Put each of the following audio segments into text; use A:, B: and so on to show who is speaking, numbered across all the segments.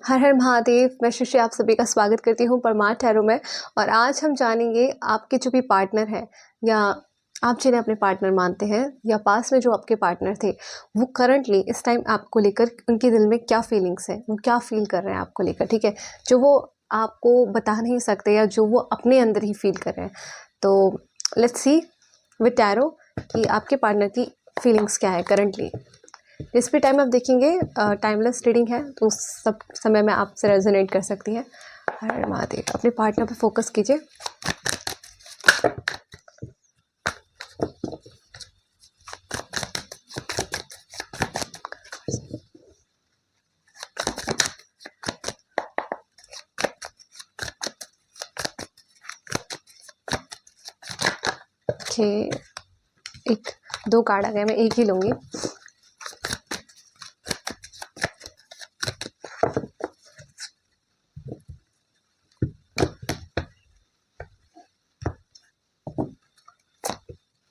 A: हर हर महादेव। मैं शिशि आप सभी का स्वागत करती हूँ परमार टैरो में। और आज हम जानेंगे आपके जो भी पार्टनर है या आप जिन्हें अपने पार्टनर मानते हैं या पास में जो आपके पार्टनर थे, वो करंटली इस टाइम आपको लेकर उनके दिल में क्या फीलिंग्स है, वो क्या फील कर रहे हैं आपको लेकर, ठीक है, जो वो आपको बता नहीं सकते या जो वो अपने अंदर ही फील कर रहे हैं। तो लेट्स सी विद टैरो कि आपके पार्टनर की फीलिंग्स क्या है करंटली। जिस भी टाइम आप देखेंगे टाइमलेस रीडिंग है, तो उस सब समय में आपसे रेजोनेट कर सकती है। हर महादेव। अपने पार्टनर पे फोकस कीजिए। ओके, एक दो कार्ड आ गए, मैं एक ही लूंगी।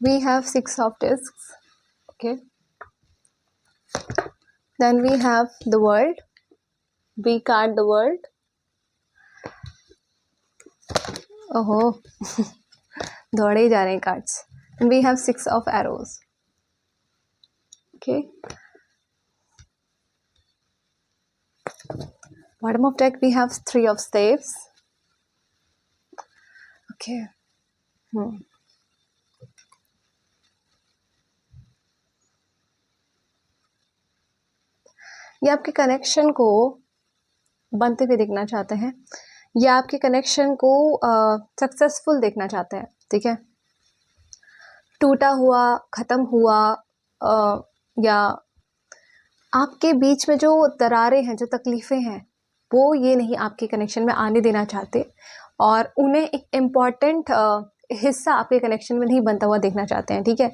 A: We have 6 of discs. Okay. Then we have the world. We card the world. ओहो दौड़े ही जा रहे हैं cards. And we have 6 of arrows. Okay. Bottom of deck we have 3 of staves. Okay. ये आपके कनेक्शन को बनते हुए देखना चाहते हैं या आपके कनेक्शन को सक्सेसफुल देखना चाहते हैं, ठीक है। टूटा हुआ, ख़त्म हुआ या आपके बीच में जो दरारें हैं, जो तकलीफ़ें हैं, वो ये नहीं आपके कनेक्शन में आने देना चाहते और उन्हें एक इम्पॉर्टेंट हिस्सा आपके कनेक्शन में नहीं बनता हुआ देखना चाहते हैं, ठीक है।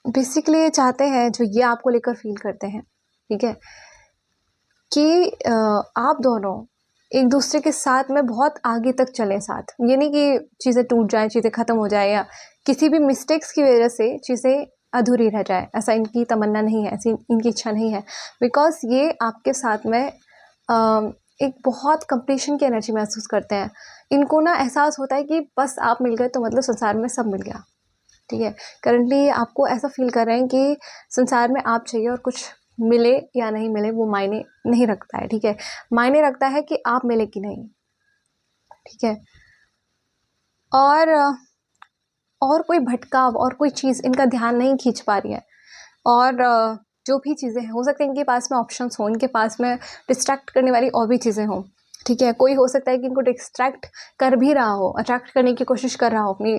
A: बेसिकली ये चाहते हैं, जो ये आपको लेकर फील करते हैं, ठीक है, कि आप दोनों एक दूसरे के साथ में बहुत आगे तक चलें साथ। ये नहीं कि चीज़ें टूट जाएं, चीज़ें ख़त्म हो जाए या किसी भी मिस्टेक्स की वजह से चीज़ें अधूरी रह जाए। ऐसा इनकी तमन्ना नहीं है, ऐसी इनकी इच्छा नहीं है। बिकॉज ये आपके साथ में एक बहुत कंप्लीशन की एनर्जी महसूस करते हैं। इनको ना एहसास होता है कि बस आप मिल गए तो मतलब संसार में सब मिल गया, ठीक है। करंटली आपको ऐसा फील कर रहे हैं कि संसार में आप चाहिए और कुछ मिले या नहीं मिले वो मायने नहीं रखता है, ठीक है। मायने रखता है कि आप मिले कि नहीं, ठीक है। और कोई भटकाव और कोई चीज़ इनका ध्यान नहीं खींच पा रही है। और जो भी चीज़ें हैं, हो सकता है इनके पास में ऑप्शंस हों, इनके पास में डिस्ट्रैक्ट करने वाली और भी चीज़ें हों, ठीक है। कोई हो सकता है कि इनको डिस्ट्रैक्ट कर भी रहा हो, अट्रैक्ट करने की कोशिश कर रहा हो अपनी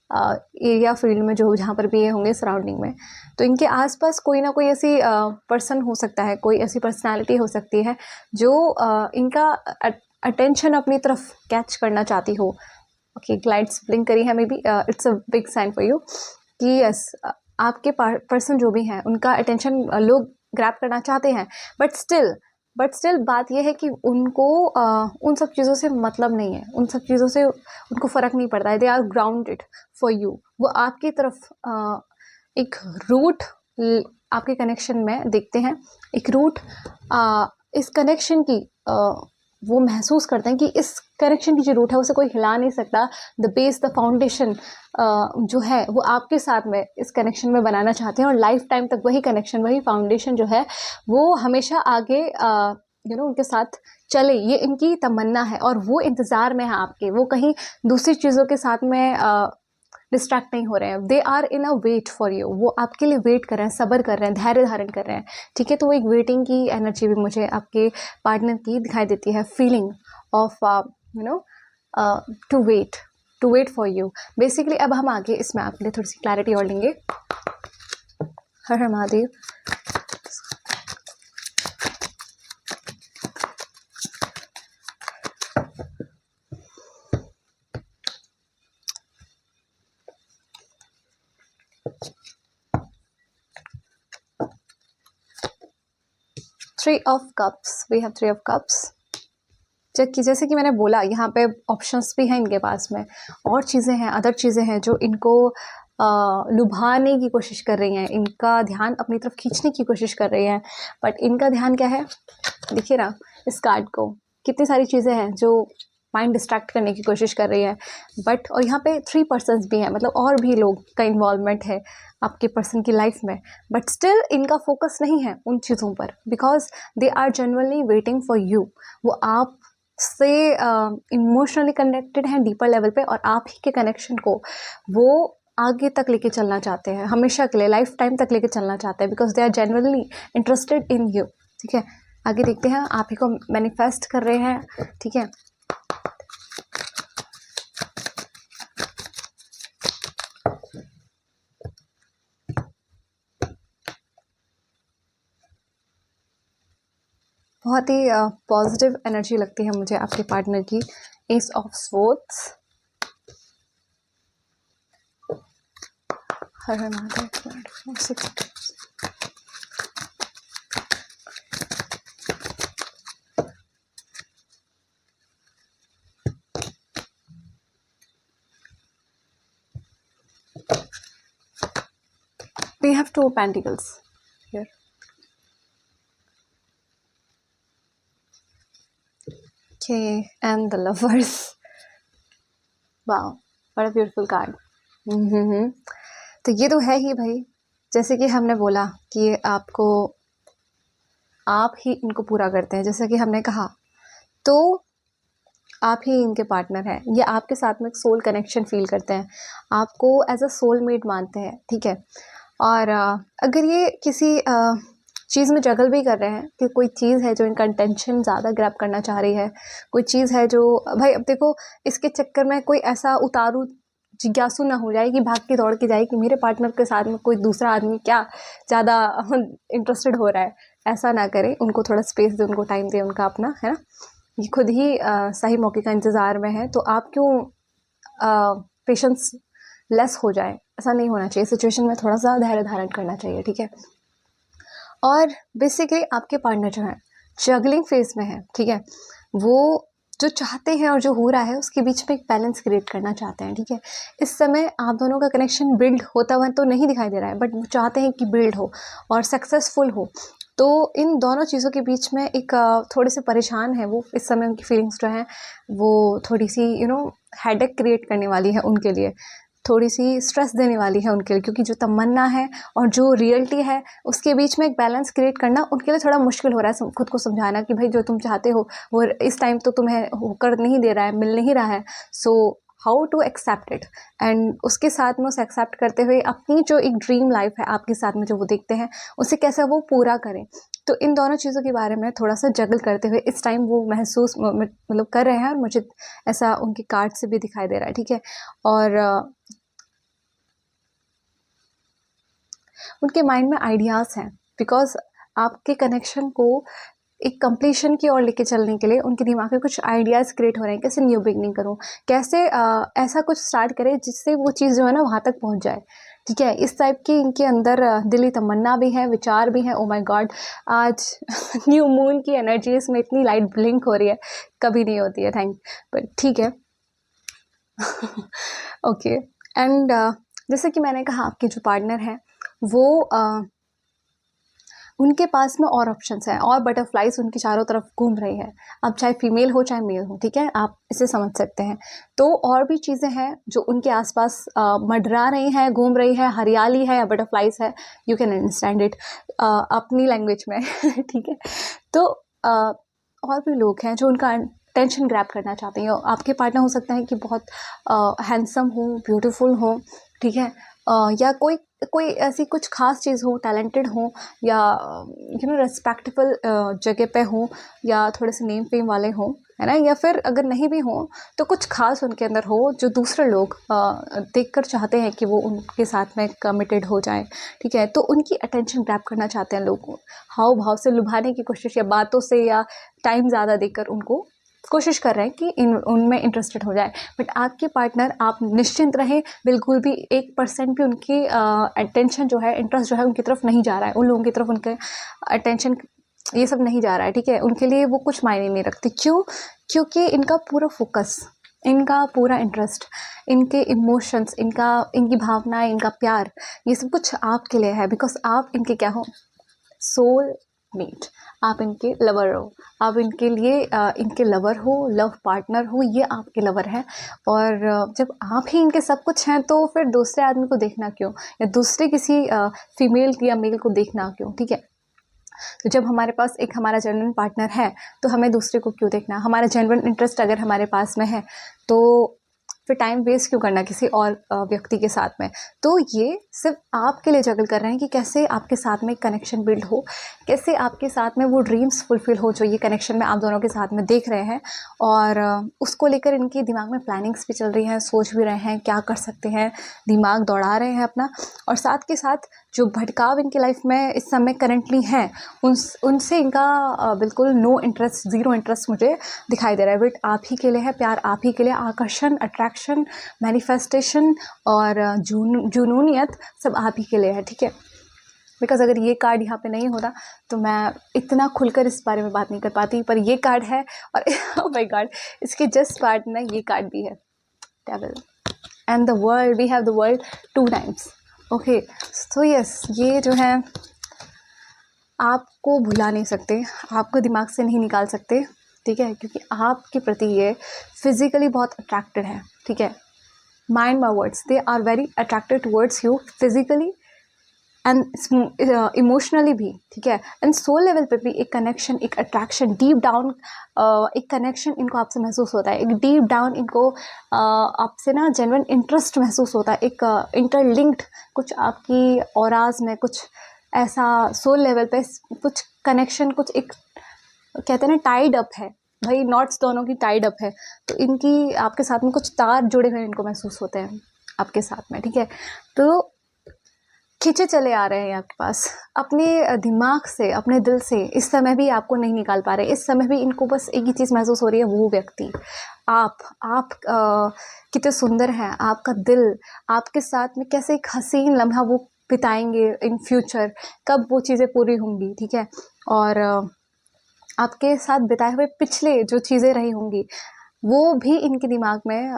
A: एरिया फील्ड में, जो जहाँ पर भी ये होंगे सराउंडिंग में। तो इनके आसपास कोई ना कोई ऐसी पर्सन हो सकता है, कोई ऐसी पर्सनालिटी हो सकती है जो इनका अटेंशन अपनी तरफ कैच करना चाहती हो। ओके, लाइट्स ब्लिंक करी है, maybe it's a big sign for you कि यस, आपके पर्सन जो भी हैं उनका अटेंशन लोग ग्रैब करना चाहते हैं। बट स्टिल बात यह है कि उनको उन सब चीज़ों से मतलब नहीं है, उन सब चीज़ों से उनको फ़र्क नहीं पड़ता है। They are grounded for you. वो आपकी तरफ एक रूट आपके कनेक्शन में देखते हैं, एक रूट इस कनेक्शन की वो महसूस करते हैं कि इस कनेक्शन की जो रूट है उसे कोई हिला नहीं सकता। द बेस, द फाउंडेशन जो है वो आपके साथ में इस कनेक्शन में बनाना चाहते हैं और लाइफ टाइम तक वही कनेक्शन, वही फाउंडेशन जो है वो हमेशा आगे उनके साथ चले, ये इनकी तमन्ना है। और वो इंतज़ार में है आपके, वो कहीं दूसरी चीज़ों के साथ में डिस्ट्रैक्ट नहीं हो रहे हैं। They are in a wait for you. वो आपके लिए वेट कर रहे हैं, सब्र कर रहे हैं, धैर्य धारण कर रहे हैं, ठीक है। तो वो एक वेटिंग की एनर्जी भी मुझे आपके पार्टनर की दिखाई देती है। Feeling of to wait for you basically. अब हम आगे इसमें आपके लिए थोड़ी सी क्लैरिटी और लेंगे। हर हर Mahadev. Three of cups. We have three of cups. जैसे कि मैंने बोला, यहाँ पे ऑप्शंस भी हैं इनके पास में, और चीज़ें हैं, अदर चीज़ें हैं जो इनको लुभाने की कोशिश कर रही हैं, इनका ध्यान अपनी तरफ खींचने की कोशिश कर रही हैं, बट इनका ध्यान क्या है, देखिए ना इस कार्ड को, कितनी सारी चीज़ें हैं जो माइंड डिस्ट्रैक्ट करने की कोशिश कर रही है। बट और यहाँ पे 3 पर्सन्स भी हैं, मतलब और भी लोग का इन्वॉल्वमेंट है आपके पर्सन की लाइफ में, बट स्टिल इनका फोकस नहीं है उन चीज़ों पर, because they are genuinely waiting for you. वो आप से इमोशनली कनेक्टेड हैं डीपर लेवल पे, और आप ही के कनेक्शन को वो आगे तक लेके चलना चाहते हैं, हमेशा के लिए लाइफ टाइम तक लेके चलना चाहते हैं, because they are genuinely interested in you. ठीक है, आगे देखते हैं, आप ही को मैनिफेस्ट कर रहे हैं। ठीक है, बहुत ही पॉजिटिव एनर्जी लगती है मुझे आपके पार्टनर की। एस ऑफ स्वॉर्ड्स, हर हर Mahadev. We have 2 pentacles here. Okay, and the lovers. Wow, what a beautiful card. तो ये तो है ही भाई, जैसे कि हमने बोला कि आपको, आप ही इनको पूरा करते हैं, जैसे कि हमने कहा, तो आप ही इनके पार्टनर हैं, ये आपके साथ में एक सोल कनेक्शन फील करते हैं, आपको एज अ सोलमेट मानते हैं। ठीक है, और अगर ये किसी चीज़ में जगल भी कर रहे हैं कि कोई चीज़ है जो इनका इंटेंशन ज़्यादा ग्रैब करना चाह रही है, कोई चीज़ है जो, भाई अब देखो इसके चक्कर में कोई ऐसा उतारू जिज्ञासु ना हो जाए कि भाग के दौड़ के जाए कि मेरे पार्टनर के साथ में कोई दूसरा आदमी क्या ज़्यादा इंटरेस्टेड हो रहा है, ऐसा ना करें। उनको थोड़ा स्पेस दें, उनको टाइम दें, उनका अपना, है ना। ये खुद ही सही मौके का इंतज़ार में है, तो आप क्यों पेशेंस लेस हो जाए, ऐसा नहीं होना चाहिए। सिचुएशन में थोड़ा सा धैर्य धारण करना चाहिए। ठीक है, और बेसिकली आपके पार्टनर जो है जगलिंग फेज में है। ठीक है, वो जो चाहते हैं और जो हो रहा है उसके बीच में एक बैलेंस क्रिएट करना चाहते हैं। ठीक है, इस समय आप दोनों का कनेक्शन बिल्ड होता हुआ तो नहीं दिखाई दे रहा है, बट वो चाहते हैं कि बिल्ड हो और सक्सेसफुल हो। तो इन दोनों चीज़ों के बीच में एक थोड़े से परेशान है वो इस समय। उनकी फीलिंग्स जो हैं वो थोड़ी सी हेडेक क्रिएट करने वाली है उनके लिए, थोड़ी सी स्ट्रेस देने वाली है उनके लिए, क्योंकि जो तमन्ना है और जो रियलिटी है उसके बीच में एक बैलेंस क्रिएट करना उनके लिए थोड़ा मुश्किल हो रहा है। खुद को समझाना कि भाई जो तुम चाहते हो वो इस टाइम तो तुम्हें होकर नहीं दे रहा है, मिल नहीं रहा है, so how to accept it. And उसके साथ में उसे एक्सेप्ट करते हुए अपनी जो एक ड्रीम लाइफ है आपके साथ में जो वो देखते हैं उसे कैसे वो पूरा करें। तो इन दोनों चीज़ों के बारे में थोड़ा सा जगल करते हुए इस टाइम वो महसूस मतलब कर रहे हैं, और मुझे ऐसा उनके कार्ड से भी दिखाई दे रहा है। ठीक है, और उनके माइंड में आइडियाज़ हैं, बिकॉज आपके कनेक्शन को एक कंप्लीशन की ओर लेके चलने के लिए उनके दिमाग में कुछ आइडियाज़ क्रिएट हो रहे हैं। कैसे न्यू बिगनिंग करूँ, कैसे ऐसा कुछ स्टार्ट करें जिससे वो चीज़ जो है ना वहाँ तक पहुँच जाए। ठीक है, इस टाइप की इनके अंदर दिली तमन्ना भी है, विचार भी है। ओ माय गॉड, आज न्यू मून की एनर्जी इसमें इतनी लाइट ब्लिंक हो रही है, कभी नहीं होती है। थैंक, बट ठीक है। ओके, एंड जैसे कि मैंने कहा आपके जो पार्टनर हैं वो उनके पास में और ऑप्शंस हैं, और बटरफ्लाइज उनकी चारों तरफ घूम रही है। अब चाहे फीमेल हो चाहे मेल हो, ठीक है, आप इसे समझ सकते हैं। तो और भी चीज़ें हैं जो उनके आसपास मंडरा रही हैं, घूम रही है, हरियाली है या बटरफ्लाइज है, यू कैन अंडरस्टैंड इट अपनी लैंग्वेज में। ठीक है, तो और भी लोग हैं जो उनका टेंशन ग्रैब करना चाहते हैं। आपके पार्टनर हो सकता है कि बहुत हैंडसम हो, ब्यूटीफुल हो, ठीक है, या कोई ऐसी कुछ खास चीज़ हो, टैलेंटेड हो, या रिस्पेक्टेबल जगह पे हो, या थोड़े से नेम फेम वाले हो, है ना, या फिर अगर नहीं भी हो तो कुछ खास उनके अंदर हो जो दूसरे लोग देखकर चाहते हैं कि वो उनके साथ में कमिटेड हो जाए। ठीक है, तो उनकी अटेंशन ग्रैब करना चाहते हैं लोग, हाव भाव से लुभाने की कोशिश, या बातों से, या टाइम ज़्यादा देकर उनको कोशिश कर रहे हैं कि उनमें इंटरेस्टेड हो जाए। बट आपके पार्टनर, आप निश्चिंत रहें, बिल्कुल भी 1% भी उनकी अटेंशन जो है, इंटरेस्ट जो है उनकी तरफ नहीं जा रहा है, उन लोगों की तरफ उनके अटेंशन ये सब नहीं जा रहा है। ठीक है, उनके लिए वो कुछ मायने नहीं रखती। क्यों? क्योंकि इनका पूरा फोकस इनका पूरा इंटरेस्ट, इनके इमोशंस, इनकी भावनाएं, इनका प्यार, ये सब कुछ आपके लिए है, बिकॉज आप इनके क्या हो, सोल मेट, आप इनके लवर हो, आप इनके लिए इनके लवर हो, लव पार्टनर हो, ये आपके लवर है। और जब आप ही इनके सब कुछ हैं तो फिर दूसरे आदमी को देखना क्यों, या दूसरे किसी फीमेल या मेल को देखना क्यों, ठीक है। तो जब हमारे पास एक हमारा जेन्युइन पार्टनर है तो हमें दूसरे को क्यों देखना, हमारा जेन्युइन इंटरेस्ट अगर हमारे पास में है तो फिर टाइम वेस्ट क्यों करना किसी और व्यक्ति के साथ में। तो ये सिर्फ आपके लिए जगल कर रहे हैं कि कैसे आपके साथ में कनेक्शन बिल्ड हो, कैसे आपके साथ में वो ड्रीम्स फुलफिल हो जो ये कनेक्शन में आप दोनों के साथ में देख रहे हैं। और उसको लेकर इनके दिमाग में प्लानिंग्स भी चल रही हैं, सोच भी रहे हैं क्या कर सकते हैं, दिमाग दौड़ा रहे हैं अपना। और साथ के साथ जो भटकाव इनकी लाइफ में इस समय करेंटली हैं उनसे इनका बिल्कुल नो इंटरेस्ट, ज़ीरो इंटरेस्ट मुझे दिखाई दे रहा है। बट आप ही के लिए है, प्यार आप ही के लिए, आकर्षण, अट्रैक्शन, मैनिफेस्टेशन और जुनूनियत सब आप ही के लिए है, ठीक है। बिकॉज अगर ये कार्ड यहाँ पे नहीं होता तो मैं इतना खुलकर इस बारे में बात नहीं कर पाती, पर ये कार्ड है और ओह माय गॉड, इसके जस्ट पार्ट में ये कार्ड भी है, devil and the world, we have the world 2 times. Okay, so yes, ये जो है आपको भुला नहीं सकते, आपको दिमाग से नहीं निकाल सकते, ठीक है, क्योंकि आपके प्रति ये फिज़िकली बहुत अट्रैक्टेड है, ठीक है। Mind my words, they are very attracted towards you physically and emotionally भी, ठीक है। एंड सोल लेवल पे भी एक कनेक्शन, एक अट्रैक्शन, डीप डाउन एक कनेक्शन इनको आपसे महसूस होता है, एक डीप डाउन इनको आपसे ना जेन्युइन इंटरेस्ट महसूस होता है, एक इंटरलिंक्ड कुछ आपकी ऑराज में कुछ ऐसा सोल लेवल पे कुछ कनेक्शन, कुछ एक कहते हैं ना टाइड अप है भाई, नॉट्स दोनों की टाइड अप है, तो इनकी आपके साथ में कुछ तार जुड़े हुए इनको महसूस होते हैं आपके साथ में, ठीक है। तो खींचे चले आ रहे हैं आपके पास, अपने दिमाग से, अपने दिल से इस समय भी आपको नहीं निकाल पा रहे। इस समय भी इनको बस एक ही चीज़ महसूस हो रही है, वो व्यक्ति आप कितने सुंदर हैं, आपका दिल आपके साथ में कैसे एक हसीन लम्हा वो बिताएंगे इन फ्यूचर, कब वो चीज़ें पूरी होंगी, ठीक है। और आपके साथ बिताए हुए पिछले जो चीज़ें रही होंगी वो भी इनके दिमाग में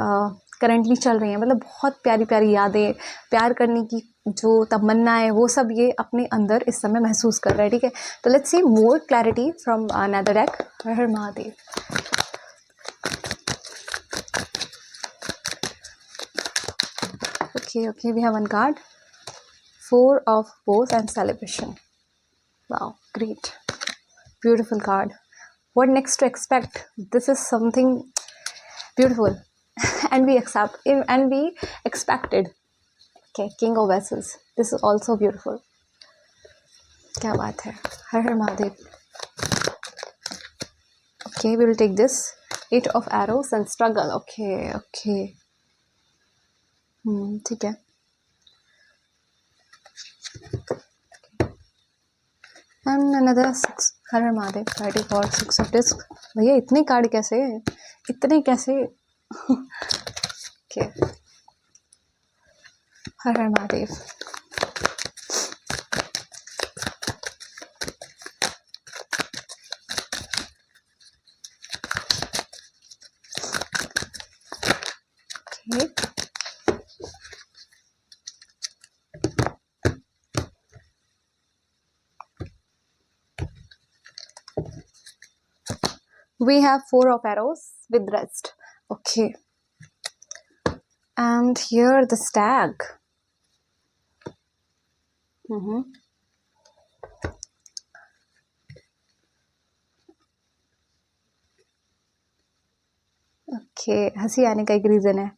A: करंटली चल रही हैं, मतलब बहुत प्यारी प्यारी यादें, प्यार करने की जो तमन्नाएं, वो सब ये अपने अंदर इस समय महसूस कर रहे हैं, ठीक है। तो let's see more clarity from another deck. हर हर Mahadev. Okay, we have one card, 4 of Wands and celebration. Wow, great, beautiful card. What next to expect? This is something beautiful and we expected. Okay, King of Vessels, this is also beautiful. क्या बात है, हर हर Mahadev. Okay, we will take this 8 of Arrows and struggle. Okay, ठीक है। And another 6, हर हर Mahadev, 34, 6 of Discs। भैया इतने card कैसे, इतने कैसे? Okay, हर हर Mahadev. Okay, we have 4 of Arrows with rest. Okay, and here the stag. Okay, हंसी आने का एक रीज़न है।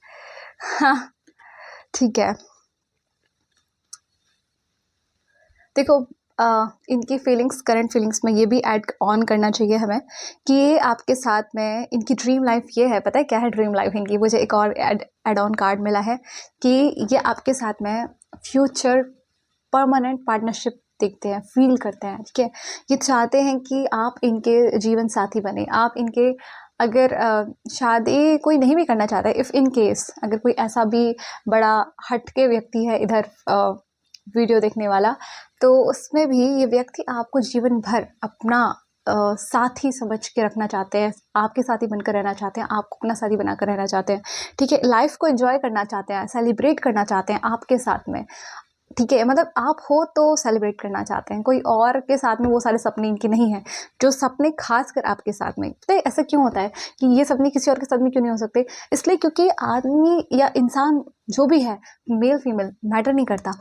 A: हाँ, ठीक है। देखो, इनकी फीलिंग्स, करंट फीलिंग्स में ये भी ऐड ऑन करना चाहिए हमें कि ये आपके साथ में इनकी ड्रीम लाइफ ये है। पता है क्या है ड्रीम लाइफ इनकी? मुझे एक और ऐड ऑन कार्ड मिला है कि ये आपके साथ में फ्यूचर परमानेंट पार्टनरशिप देखते हैं, फील करते हैं, ठीक है। ये चाहते हैं कि आप इनके जीवन साथी बने, आप इनके, अगर शादी कोई नहीं भी करना चाहता है, इफ़ इन केस अगर कोई ऐसा भी बड़ा हटके व्यक्ति है इधर वीडियो देखने वाला, तो उसमें भी ये व्यक्ति आपको जीवन भर अपना साथी समझ के रखना चाहते हैं, आपके साथी बनकर रहना चाहते हैं, आपको अपना साथी बनाकर रहना चाहते हैं, ठीक है। लाइफ को एंजॉय करना चाहते हैं, सेलिब्रेट करना चाहते हैं आपके साथ में, ठीक है। मतलब आप हो तो सेलिब्रेट करना चाहते हैं, कोई और के साथ में वो सारे सपने इनके नहीं हैं, जो सपने खास कर आपके साथ में। तो ऐसा क्यों होता है कि ये सपने किसी और के साथ में क्यों नहीं हो सकते? इसलिए क्योंकि आदमी या इंसान जो भी है, मेल फीमेल मैटर नहीं करता,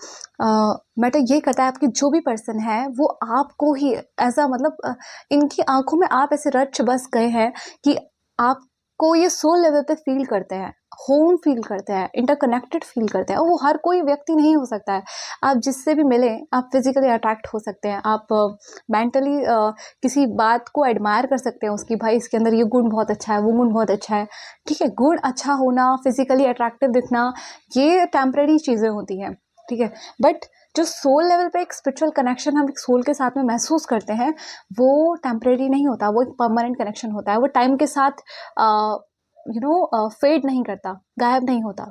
A: मैटर ये करता है आपकी जो भी पर्सन है वो आपको ही ऐसा मतलब इनकी आंखों में आप ऐसे रच बस गए हैं कि आपको ये सोल लेवल पे फील करते हैं, होम फील करते हैं, इंटरकनेक्टेड फील करते हैं। और वो हर कोई व्यक्ति नहीं हो सकता है। आप जिससे भी मिलें आप फिजिकली अट्रैक्ट हो सकते हैं, आप मेंटली किसी बात को एडमायर कर सकते हैं उसकी, भाई इसके अंदर ये गुण बहुत अच्छा है, वो गुण बहुत अच्छा है, ठीक है। गुण अच्छा होना, फिजिकली अट्रैक्टिव दिखना, ये टेम्परेरी चीज़ें होती हैं, ठीक है। बट जो सोल लेवल पे एक स्पिरिचुअल कनेक्शन हम एक सोल के साथ में महसूस करते हैं, वो टेम्परेरी नहीं होता, वो एक परमानेंट कनेक्शन होता है। वो टाइम के साथ फेड नहीं करता, गायब नहीं होता।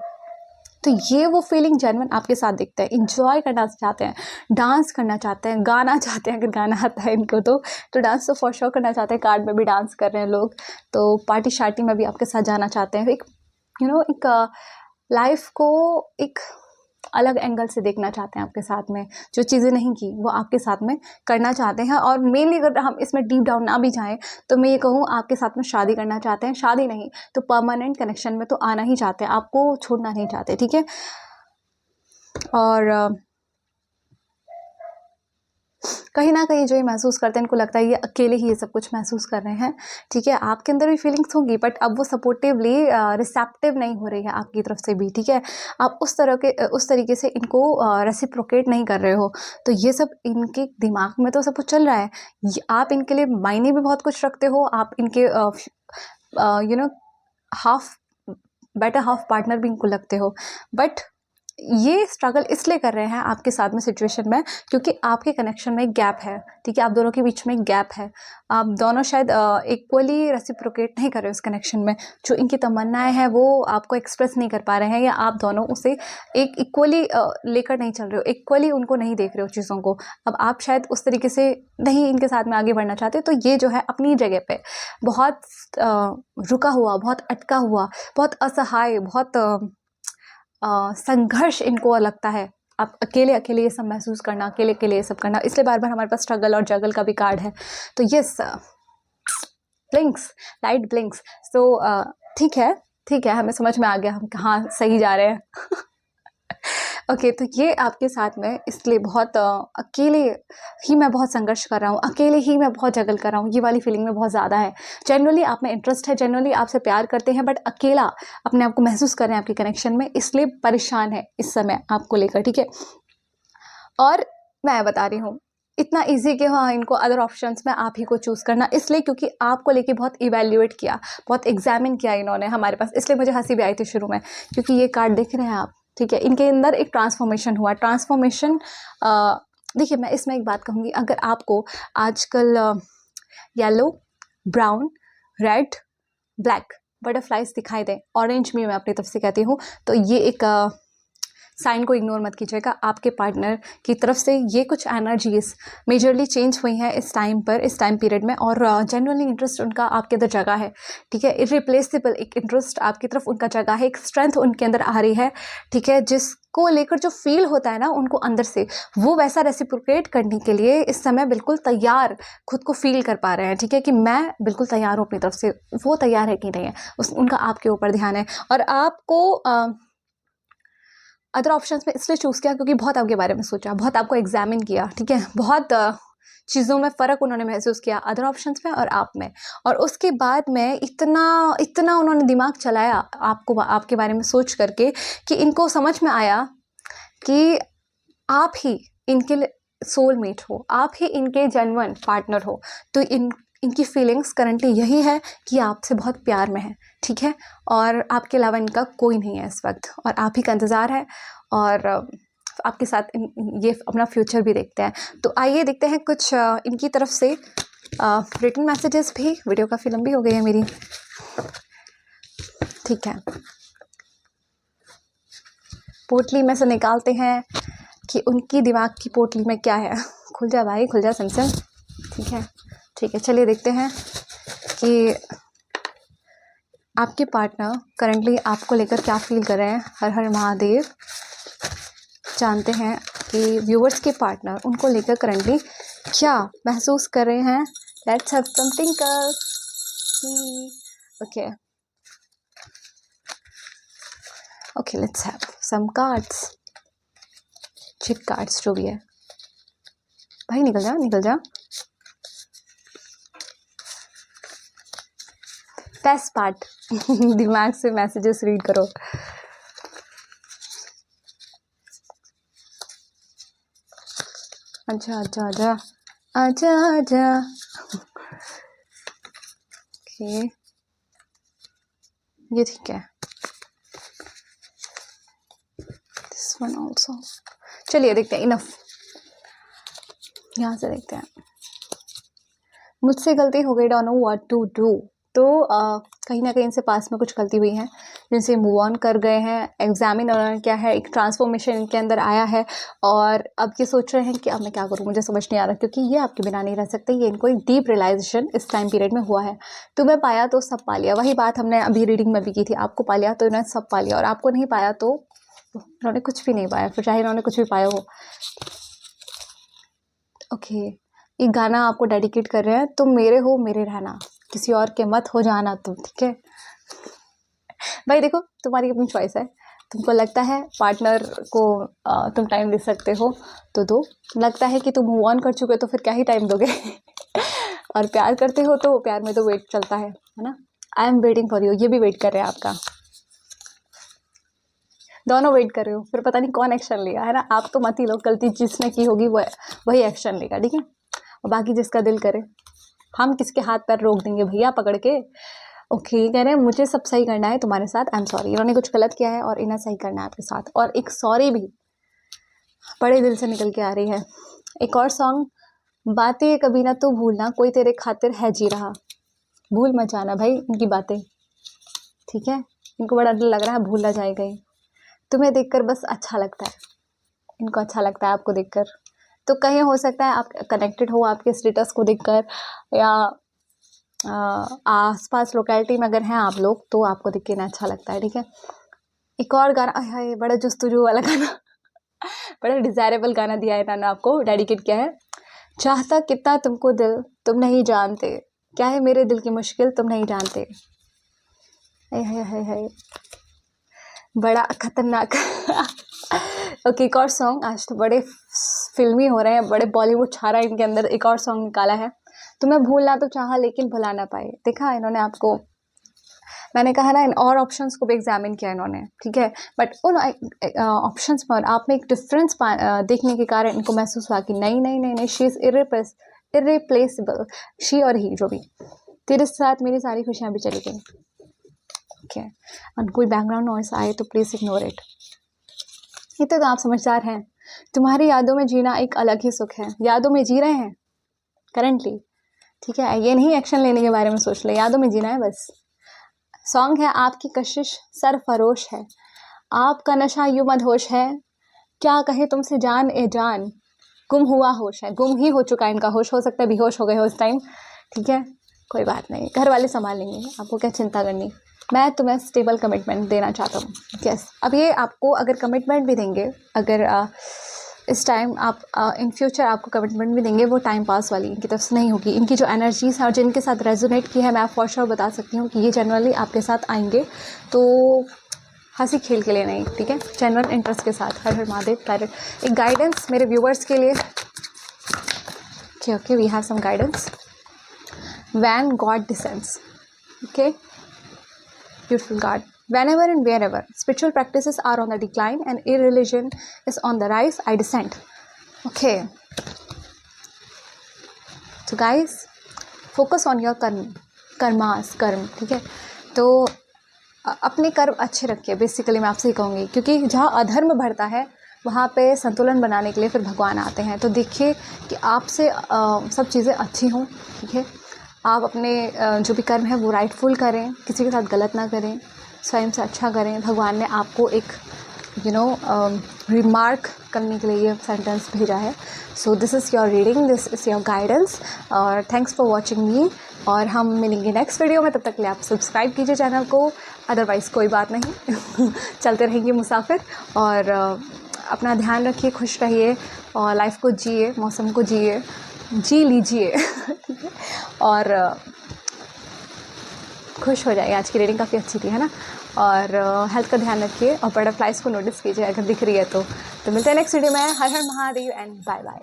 A: तो ये वो फीलिंग जेन्युइन आपके साथ दिखता है। इंजॉय करना चाहते हैं, डांस करना चाहते हैं, गाना चाहते हैं, अगर गाना आता है इनको तो डांस तो फॉर श्योर करना चाहते हैं। कार्ड में भी डांस कर रहे हैं लोग, तो पार्टी शार्टी में भी आपके साथ जाना चाहते हैं। एक एक लाइफ को एक अलग एंगल से देखना चाहते हैं आपके साथ में, जो चीज़ें नहीं की वो आपके साथ में करना चाहते हैं। और मेनली अगर हम इसमें डीप डाउन ना भी जाएं तो मैं ये कहूँ आपके साथ में शादी करना चाहते हैं, शादी नहीं तो परमानेंट कनेक्शन में तो आना ही चाहते हैं, आपको छोड़ना नहीं चाहते, ठीक है। और कहीं ना कहीं जो ये महसूस करते हैं इनको लगता है ये अकेले ही ये सब कुछ महसूस कर रहे हैं, ठीक है। आपके अंदर भी फीलिंग्स होंगी बट अब वो सपोर्टिवली रिसेप्टिव नहीं हो रही है आपकी तरफ से भी, ठीक है। आप उस तरीके से इनको रेसिप्रोकेट नहीं कर रहे हो, तो ये सब इनके दिमाग में तो सब कुछ चल रहा है। आप इनके लिए मायने भी बहुत कुछ रखते हो, आप इनके हाफ बेटर हाफ पार्टनर भी इनको लगते हो। बट ये स्ट्रगल इसलिए कर रहे हैं आपके साथ में सिचुएशन में क्योंकि आपके कनेक्शन में एक गैप है, ठीक है। आप दोनों के बीच में एक गैप है, आप दोनों शायद इक्वली रेसिप्रोकेट नहीं कर रहे हो उस कनेक्शन में। जो इनकी तमन्नाएं हैं वो आपको एक्सप्रेस नहीं कर पा रहे हैं, या आप दोनों उसे एक इक्वली लेकर नहीं चल रहे हो, इक्वली उनको नहीं देख रहे हो चीज़ों को। अब आप शायद उस तरीके से नहीं इनके साथ में आगे बढ़ना चाहते, तो ये जो है अपनी जगह पे बहुत रुका हुआ, बहुत अटका हुआ, बहुत असहाय, बहुत संघर्ष इनको लगता है। आप अकेले अकेले ये सब महसूस करना, अकेले अकेले ये सब करना, इसलिए बार बार हमारे पास स्ट्रगल और जगल का भी कार्ड है। तो यस, ब्लिंक्स, लाइट ब्लिंक्स। सो ठीक है, हमें समझ में आ गया हम कहाँ सही जा रहे हैं। ओके, तो ये आपके साथ में इसलिए बहुत अकेले ही मैं बहुत संघर्ष कर रहा हूँ, अकेले ही मैं बहुत जगल कर रहा हूँ, ये वाली फीलिंग में बहुत ज़्यादा है। जनरली आप में इंटरेस्ट है, जनरली आपसे प्यार करते हैं, बट अकेला अपने आप को महसूस कर रहे हैं आपके कनेक्शन में, इसलिए परेशान है इस समय आपको लेकर, ठीक है। और मैं बता रही हूँ इतना इजी कि हाँ इनको अदर ऑप्शंस में आप ही को चूज़ करना, इसलिए क्योंकि आपको लेके बहुत इवेल्युएट किया, बहुत एग्जामिन किया इन्होंने हमारे पास, इसलिए मुझे हंसी भी आई थी शुरू में, क्योंकि ये कार्ड देख रहे हैं आप, ठीक है। इनके अंदर एक ट्रांसफॉर्मेशन हुआ, ट्रांसफॉर्मेशन देखिए मैं इसमें एक बात कहूँगी, अगर आपको आजकल yellow, brown, red, black butterflies दिखाई दें, ऑरेंज भी मैं अपनी तरफ से कहती हूँ, तो ये एक साइन को इग्नोर मत कीजिएगा। आपके पार्टनर की तरफ से ये कुछ एनर्जीज मेजरली चेंज हुई हैं इस टाइम पीरियड में, और जेन्युइनली इंटरेस्ट उनका आपके अंदर जगह है, ठीक है। इरिप्लेसेबल एक इंटरेस्ट आपकी तरफ उनका जगह है, एक स्ट्रेंथ उनके अंदर आ रही है, ठीक है। जिसको लेकर जो फील होता है ना उनको अंदर से, वो वैसा रेसिप्रोकेट करने के लिए इस समय बिल्कुल तैयार खुद को फील कर पा रहे हैं, ठीक है, कि मैं बिल्कुल तैयार हूँ अपनी तरफ से। वो तैयार है कि नहीं है उनका आपके ऊपर ध्यान है। और आपको अदर ऑप्शंस में इसलिए चूज़ किया क्योंकि बहुत आपके बारे में सोचा, बहुत आपको एग्जामिन किया, ठीक है। बहुत चीज़ों में फ़र्क उन्होंने महसूस किया अदर ऑप्शंस में और आप में, और उसके बाद में इतना उन्होंने दिमाग चलाया आपके बारे में सोच करके कि इनको समझ में आया कि आप ही इनके सोलमेट हो, आप ही इनके जेन्युइन पार्टनर हो। तो इनकी फीलिंग्स करंटली यही है कि आपसे बहुत प्यार में है, ठीक है, और आपके अलावा इनका कोई नहीं है इस वक्त, और आप ही का इंतज़ार है, और आपके साथ ये अपना फ्यूचर भी देखते हैं। तो आइए देखते हैं कुछ इनकी तरफ से रिटन मैसेजेस भी। वीडियो काफ़ी लंबी हो गई है मेरी, ठीक है। पोटली में से निकालते हैं कि उनकी दिमाग की पोटली में क्या है। खुल जा भाई, खुल जा सनसन, ठीक है। ठीक है, चलिए देखते हैं कि आपके पार्टनर करंटली आपको लेकर क्या फील कर रहे हैं। हर हर महादेव। जानते हैं कि व्यूवर्स के पार्टनर उनको लेकर करंटली क्या महसूस कर रहे हैं। Let's have something okay okay, let's have some cards, chit cards जो भी है। भाई निकल जा निकल जा। टेस्ट पार्ट दिमाग से मैसेजेस रीड करो। अच्छा अच्छा अच्छा अच्छा अच्छा ओके, ये ठीक है। This one also. चलिए देखते हैं, इनफ। यहाँ से देखते हैं। मुझसे गलती हो गई, don't know what to do. तो कहीं ना कहीं इनसे पास में कुछ गलती हुई है जिनसे मूव ऑन कर गए हैं। एग्जामिन उन्होंने क्या है, एक ट्रांसफॉर्मेशन इनके अंदर आया है और अब ये सोच रहे हैं कि अब मैं क्या करूँ, मुझे समझ नहीं आ रहा, क्योंकि ये आपके बिना नहीं रह सकते। ये इनको एक डीप रियलाइजेशन इस टाइम पीरियड में हुआ है। तुम्हें पाया तो सब पा लिया, वही बात हमने अभी रीडिंग में भी की थी। आपको पा लिया तो इन्होंने सब पा लिया, और आपको नहीं पाया तो इन्होंने कुछ भी नहीं पाया, फिर चाहे इन्होंने कुछ भी पाया हो। ओके, ये गाना आपको डेडिकेट कर रहे हैं। तुम मेरे हो मेरे रहना, किसी और के मत हो जाना तुम, ठीक है भाई। देखो, तुम्हारी अपनी चॉइस है। तुमको लगता है पार्टनर को तुम टाइम दे सकते हो तो दो। लगता है कि तुम मूव ऑन कर चुके हो तो फिर क्या ही टाइम दोगे और प्यार करते हो तो प्यार में तो वेट चलता है ना। I am waiting for you, ये भी वेट कर रहे हैं आपका। दोनों वेट कर रहे हो, फिर पता नहीं कौन एक्शन लेगा, है ना। आप तो मत ही लो, गलती जिसने की होगी वही एक्शन लेगा, ठीक है। और बाकी जिसका दिल करे, हम किसके हाथ पैर रोक देंगे भैया पकड़ के। ओके, कह रहे हैं मुझे सब सही करना है तुम्हारे साथ। आई एम सॉरी, इन्होंने कुछ गलत किया है और इन्हें सही करना है आपके साथ। और एक सॉरी भी बड़े दिल से निकल के आ रही है। एक और सॉन्ग, बातें कभी ना तू भूलना, कोई तेरे खातिर है जी रहा। भूल मत जाना भाई इनकी बातें, ठीक है। इनको बड़ा डर लग रहा है भूला जाएगा ही। तुम्हें देखकर बस अच्छा लगता है, इनको अच्छा लगता है आपको देखकर। तो कहीं हो सकता है आप कनेक्टेड हो आपके स्टेटस को देखकर, या आसपास लोकेलिटी में अगर हैं आप लोग तो आपको देख के ना अच्छा लगता है, ठीक है। एक और गाना है, बड़ा जुस्तुजू वाला गाना बड़ा डिजायरेबल गाना दिया है इन्होंने, आपको डेडिकेट किया है। चाहता कितना तुमको दिल तुम नहीं जानते, क्या है मेरे दिल की मुश्किल तुम नहीं जानते। है बड़ा खतरनाक ओके, एक और सॉन्ग। आज तो बड़े फिल्मी हो रहे हैं, बड़े बॉलीवुड छा रहा है इनके अंदर। एक और सॉन्ग निकाला है, तुम्हें भूलना तो चाहा लेकिन भुला ना पाए। देखा इन्होंने आपको, मैंने कहा ना, इन और ऑप्शंस को भी एग्जामिन किया इन्होंने, ठीक है। बट उन ऑप्शंस पर आप में एक डिफरेंस देखने के कारण इनको महसूस हुआ कि नहीं नहीं नहीं नहीं, शी इज़ इररिप्लेसेबल। शी और ही जो भी, तेरे साथ मेरी सारी खुशियाँ भी चली गई, ठीक है। और कोई बैकग्राउंड नॉइस आए तो प्लीज़ इग्नोर इट। ये तो आप समझदार हैं। तुम्हारी यादों में जीना एक अलग ही सुख है। यादों में जी रहे हैं करंटली, ठीक है। ये नहीं एक्शन लेने के बारे में सोच ले, यादों में जीना है बस। सॉन्ग है, आपकी कशिश सरफरोश है, आपका नशा यूं मदहोश है, क्या कहे तुमसे जान ए जान, गुम हुआ होश है। गुम ही हो चुका है इनका होश, हो सकता है बेहोश हो गए हो इस टाइम, ठीक है। कोई बात नहीं, घर वाले संभाल लेंगे, आपको क्या चिंता करनी। मैं तुम्हें स्टेबल कमिटमेंट देना चाहता हूँ, यस। अब ये आपको अगर कमिटमेंट भी देंगे, अगर इस टाइम आप इन फ्यूचर आपको कमिटमेंट भी देंगे, वो टाइम पास वाली इनकी तरफ से नहीं होगी। इनकी जो एनर्जीज है और जिनके साथ रेजोनेट की है, मैं फॉर श्योर बता सकती हूँ कि ये जनरली आपके साथ आएंगे तो हंसी खेल के लिए नहीं, ठीक है, जेन्युइन इंटरेस्ट के साथ। हर हर महादेव। डायरेक्ट एक गाइडेंस मेरे व्यूवर्स के लिए। Okay we have some guidance. When God descends, okay, beautiful God. Whenever and wherever spiritual practices are on the decline and irreligion is on the rise, I dissent. Okay. So guys, focus on your कर्म, ठीक है। तो अपने कर्म अच्छे रखिए, basically मैं आपसे ही कहूँगी, क्योंकि जहाँ अधर्म बढ़ता है वहाँ पे संतुलन बनाने के लिए फिर भगवान आते हैं। तो देखिए कि आपसे सब चीज़ें अच्छी हों, ठीक है। आप अपने जो भी कर्म है वो राइटफुल करें, किसी के साथ गलत ना करें, स्वयं से अच्छा करें। भगवान ने आपको एक रिमार्क करने के लिए ये सेंटेंस भेजा है. So this is your reading, this is your guidance, और थैंक्स फॉर वॉचिंग मी. और हम मिलेंगे नेक्स्ट वीडियो में. तब तक के लिए आप सब्सक्राइब कीजिए चैनल को, अदरवाइज़ कोई बात नहीं. चलते रहेंगे मुसाफिर. और अपना ध्यान रखिए, खुश रहिए और लाइफ को जिए, मौसम को जी लीजिए. ठीक है, और खुश हो जाइए. आज की रीडिंग काफ़ी अच्छी थी, है ना. और हेल्थ का ध्यान रखिए और बटरफ्लाइज को नोटिस कीजिए अगर दिख रही है तो. मिलते हैं नेक्स्ट वीडियो में. हर हर महादेव एंड बाय बाय.